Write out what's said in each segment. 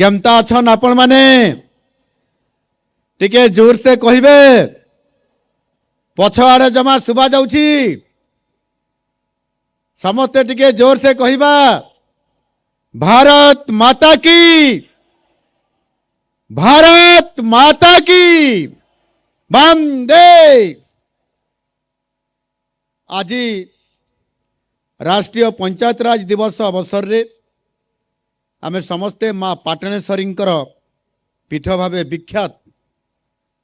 केमता अछन आपण माने टिके जोर से कहिबे पछआड़े जमा सुबा जाउछि समस्ते टिके जोर से कहिबा भारत माता की भारत माता की वंदे। आज राष्ट्रीय पंचायत राज दिवस अवसर रे आमे समस्ते माँ पाटणेश्वरी पीठ भावे विख्यात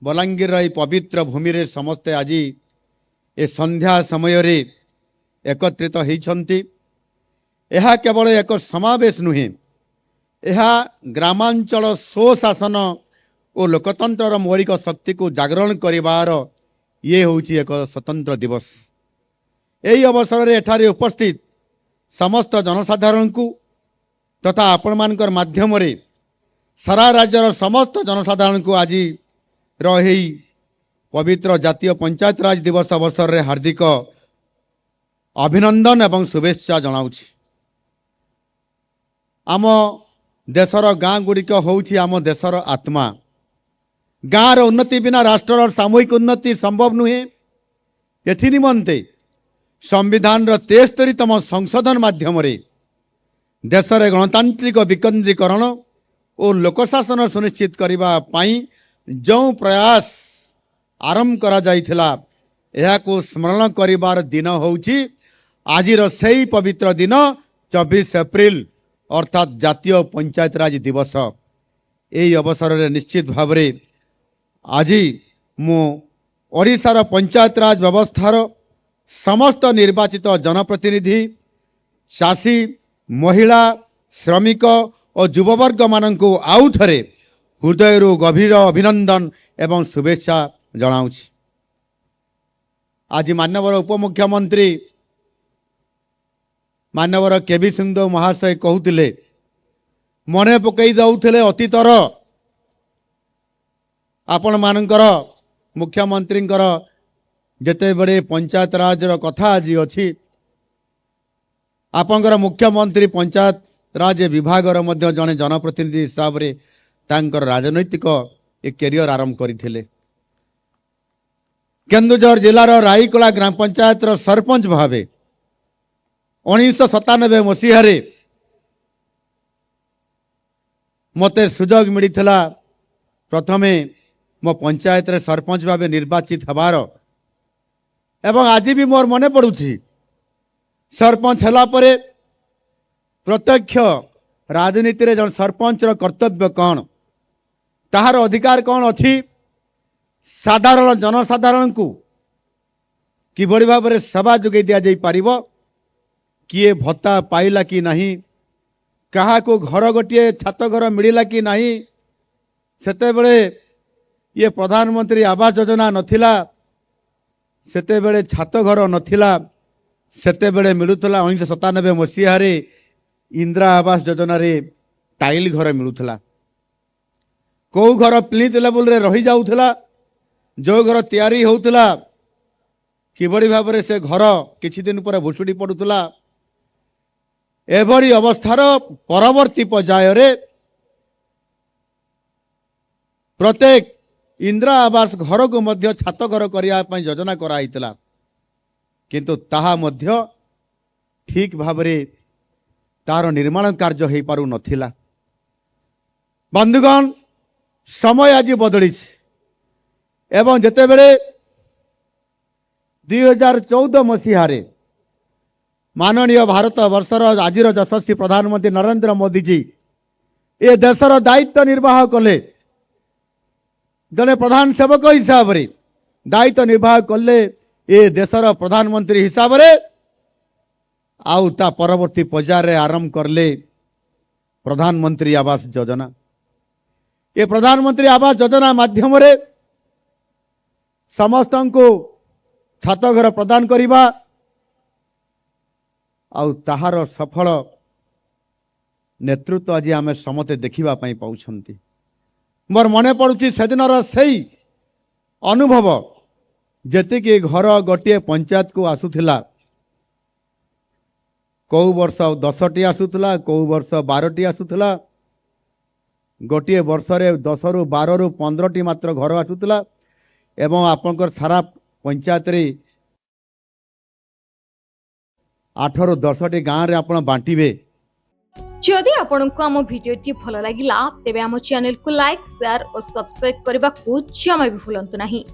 बलांगीर पवित्र भूमि रे समस्ते आज ए संध्या समय रे एकत्रित होइछन्ति। यह केवल एक समावेश नुहे, यह ग्रामांचल स्वशासन और लोकतंत्र मौलिक शक्ति को जागरण करिवार ये होउछि एक स्वतंत्र दिवस। यही अवसर रे एठारे उपस्थित समस्त जनसाधारण को तथा आपण मानकर माध्यम रे सारा राज्यर समस्त जनसाधारण को आज रही पवित्र जातीय पंचायत राज दिवस अवसर रे हार्दिक अभिनंदन एवं शुभेच्छा जनाउछि। आम देशर गाँ गुड़िक होउछि आम देशर आत्मा। गाँर उन्नति बिना राष्ट्र सामूहिक उन्नति संभव नुहे। एथि निमंते संविधान 73तम संशोधन माध्यम रे देश रे गणतांत्रिक विकेंद्रीकरण और लोकशासन सुनिश्चित करबा पई जो प्रयास आरंभ करा जाइथिला यह को स्मरण करिवार दिन होउछि आजिर सेही पवित्र दिन 24 एप्रिल अर्थात जातीय पंचायत राज दिवस। यही अवसर रे निश्चित भाव रे आज मु ओडिशार पंचायत राज व्यवस्थार समस्त निर्वाचित जनप्रतिनिधि चाषी महिला श्रमिक और युववर्ग माननकु आउ थरे हृदय गभीर अभिनंदन एवं शुभेच्छा जनाउछि। आज माननीय उपमुख्यमंत्री माननीय केबी सिंहदेव महाशय कहूतिले मने पकई दउथिले अतीतर आपण मानकर मुख्यमंत्रींकर जेते बड़े पंचायत राज कथा आज अछि आपंकर मुख्यमंत्री पंचायत राज विभाग मध्य जने जनप्रतिनिधि हिसाब रे तांकर राजनैतिक एक कैरियर आरंभ करथिले। केन्दुझर जिलार राईकला ग्राम पंचायत सरपंच भावे 1997 मसीह रे मते सुजोग मिलिथिला प्रथमे मो पंचायत रे सरपंच भावे निर्वाचित हबार एवं आज भी मोर मने पड़ुछि सरपंच हला परे प्रत्यक्ष राजनीति रे जन सरपंच रो कर्तव्य कौन ताहार अधिकार कौन अछि साधारण जनसाधारण को किभଳି भाବରେ सेवा जोगे दिया जाई पारिबो किए भत्ता पाइला कि नहीं कहा को घर गोटे छात घर मिलिला कि नहीं सेते बेले ये प्रधानमंत्री आवास योजना नथिला सेते बेले छात घर नथिला सेते बेले मिलुथला 1997 मसीह रे इंदिरा आवास योजना रे टाइल घर मिलुथला को घर प्लिंथ लेवल रे रही जाउथला जो घर तैयारी होउथला किभଳି भाବରେ से घर किछि दिन पर भुसुडी पडुथला एभଳି अवस्थार परवर्ती पर्याय रे प्रत्येक इंदिरा आवास घर को मध्य छात घर करिया पई योजना कराइतला किंतु ताहा मध्य ठीक भावरे तार निर्माण कार्य हो पारु नथिला। बंधुगण समय आज बदली एवं जेते बेले 2014 मसीह रे माननीय भारत वर्षर आज यशस्वी प्रधानमंत्री नरेंद्र मोदी जी ए देशर दायित्व निर्वाह कले जने प्रधान सेवक हिसाब रे दायित्व निर्वाह कले ए देशर प्रधानमंत्री हिसाब रे आउ ता परवर्ती पर्याय आरंभ करले प्रधानमंत्री आवास योजना। ये प्रधानमंत्री आवास योजना माध्यम रे समस्त को छात घर प्रदान करिबा आउ ताहार सफल नेतृत्व आज आम समते देखिबा पई पाउछंती। मोर मने पड़ुछि सेदिनर सेही अनुभव जेते कि घर गोटे पंचायत को आसुथिला कौ वर्ष 10टी आसुथिला कौ वर्ष 12टी आसुथिला गोटे वर्ष रे 10 रु 12 रु 15 टी मात्र घर आसुतला एवं आपनकर सारा पंचायत रे 8 रु 10 टी गांव रे आपण बांटीबे। जदि आपंक आम भिडी भल लगा तेब आम चैनल को लाइक शेयर और सब्सक्राइब करने को जमा भी भूलु नहीं।